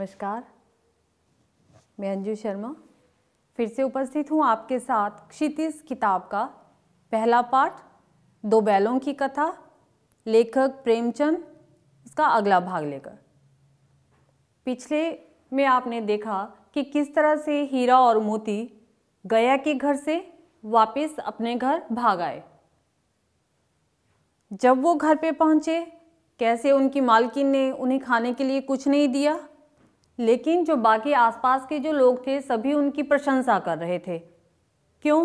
नमस्कार, मैं अंजू शर्मा फिर से उपस्थित हूँ आपके साथ क्षितिज किताब का पहला पाठ दो बैलों की कथा, लेखक प्रेमचंद, इसका अगला भाग लेकर। पिछले में आपने देखा कि किस तरह से हीरा और मोती गया के घर से वापस अपने घर भाग आए। जब वो घर पे पहुँचे, कैसे उनकी मालकिन ने उन्हें खाने के लिए कुछ नहीं दिया, लेकिन जो बाकी आसपास के जो लोग थे सभी उनकी प्रशंसा कर रहे थे। क्यों?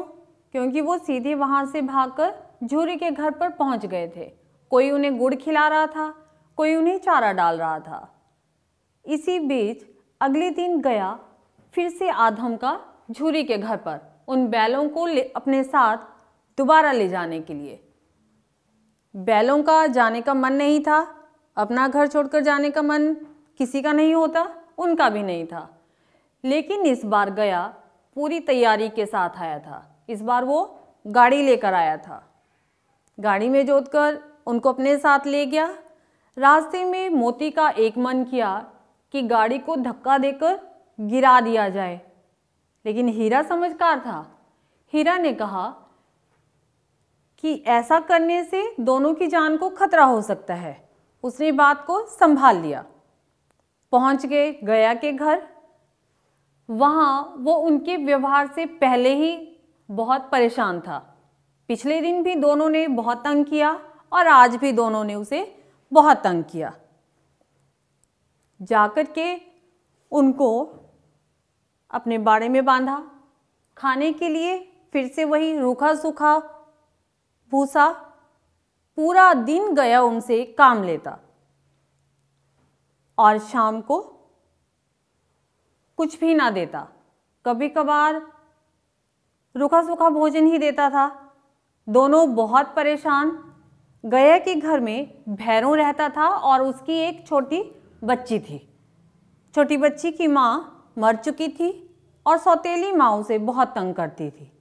क्योंकि वो सीधे वहाँ से भागकर झूरी के घर पर पहुँच गए थे। कोई उन्हें गुड़ खिला रहा था, कोई उन्हें चारा डाल रहा था। इसी बीच अगले दिन गया फिर से आधम का झूरी के घर पर उन बैलों को अपने साथ दोबारा ले जाने के लिए। बैलों का जाने का मन नहीं था, अपना घर छोड़कर जाने का मन किसी का नहीं होता, उनका भी नहीं था। लेकिन इस बार गया पूरी तैयारी के साथ आया था। इस बार वो गाड़ी लेकर आया था। गाड़ी में जोतकर उनको अपने साथ ले गया। रास्ते में मोती का एक मन किया कि गाड़ी को धक्का देकर गिरा दिया जाए, लेकिन हीरा समझदार था। हीरा ने कहा कि ऐसा करने से दोनों की जान को खतरा हो सकता है। उसने बात को संभाल लिया। पहुंच गए गया के घर। वहां वो उनके व्यवहार से पहले ही बहुत परेशान था। पिछले दिन भी दोनों ने बहुत तंग किया और आज भी दोनों ने उसे बहुत तंग किया। जाकर के उनको अपने बाड़े में बांधा। खाने के लिए फिर से वही रूखा सूखा भूसा। पूरा दिन गया उनसे काम लेता और शाम को कुछ भी ना देता। कभी कभार रूखा सूखा भोजन ही देता था। दोनों बहुत परेशान। गया के घर में भैरों रहता था और उसकी एक छोटी बच्ची थी। छोटी बच्ची की माँ मर चुकी थी और सौतेली माँ उसे बहुत तंग करती थी।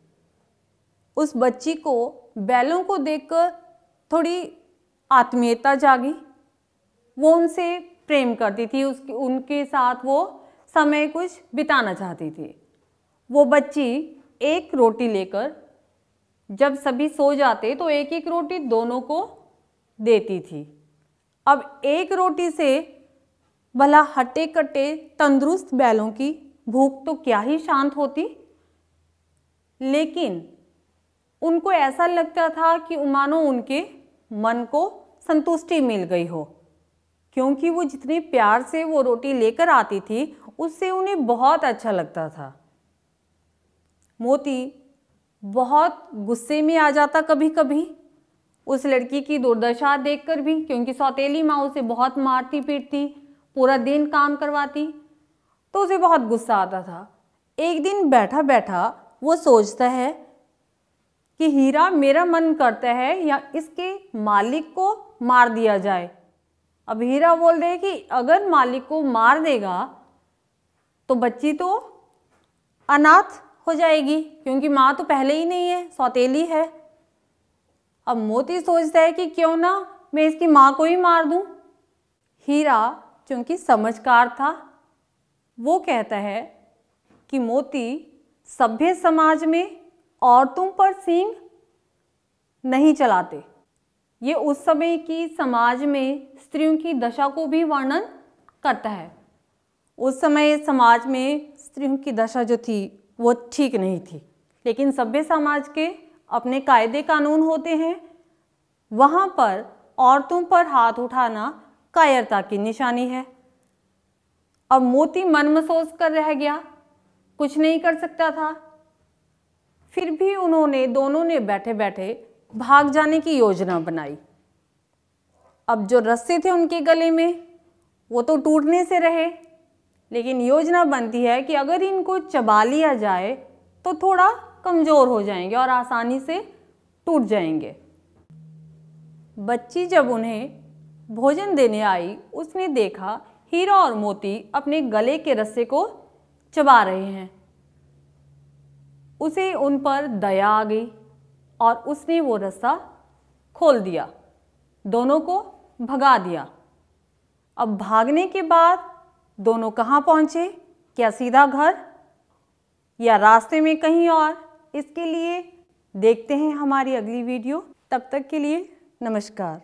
उस बच्ची को बैलों को देखकर थोड़ी आत्मीयता जागी। वो उनसे प्रेम करती थी, उनके साथ वो समय कुछ बिताना चाहती थी। वो बच्ची एक रोटी लेकर जब सभी सो जाते तो एक एक रोटी दोनों को देती थी। अब एक रोटी से भला हट्टे कट्टे तंदुरुस्त बैलों की भूख तो क्या ही शांत होती, लेकिन उनको ऐसा लगता था कि मानो उनके मन को संतुष्टि मिल गई हो, क्योंकि वो जितने प्यार से वो रोटी लेकर आती थी उससे उन्हें बहुत अच्छा लगता था। मोती बहुत गुस्से में आ जाता कभी कभी उस लड़की की दुर्दशा देखकर भी, क्योंकि सौतेली माँ उसे बहुत मारती पीटती, पूरा दिन काम करवाती, तो उसे बहुत गुस्सा आता था। एक दिन बैठा बैठा वो सोचता है कि हीरा, मेरा मन करता है या इसके मालिक को मार दिया जाए। अब हीरा बोल रहे कि अगर मालिक को मार देगा तो बच्ची तो अनाथ हो जाएगी, क्योंकि माँ तो पहले ही नहीं है, सौतेली है। अब मोती सोचता है कि क्यों ना मैं इसकी माँ को ही मार दूं। हीरा चूंकि समझदार था, वो कहता है कि मोती, सभ्य समाज में औरतों पर सींग नहीं चलाते। ये उस समय की समाज में स्त्रियों की दशा को भी वर्णन करता है। उस समय समाज में स्त्रियों की दशा जो थी वो ठीक नहीं थी, लेकिन सभ्य समाज के अपने कायदे कानून होते हैं। वहाँ पर औरतों पर हाथ उठाना कायरता की निशानी है। अब मोती मन में सोच कर रह गया, कुछ नहीं कर सकता था। फिर भी दोनों ने बैठे बैठे भाग जाने की योजना बनाई। अब जो रस्से थे उनके गले में वो तो टूटने से रहे, लेकिन योजना बनती है कि अगर इनको चबा लिया जाए तो थोड़ा कमज़ोर हो जाएंगे और आसानी से टूट जाएंगे। बच्ची जब उन्हें भोजन देने आई, उसने देखा हीरा और मोती अपने गले के रस्से को चबा रहे हैं। उसे उन पर दया आ गई और उसने वो रस्सा खोल दिया, दोनों को भगा दिया। अब भागने के बाद दोनों कहाँ पहुँचे, क्या सीधा घर या रास्ते में कहीं और? इसके लिए देखते हैं हमारी अगली वीडियो। तब तक के लिए नमस्कार।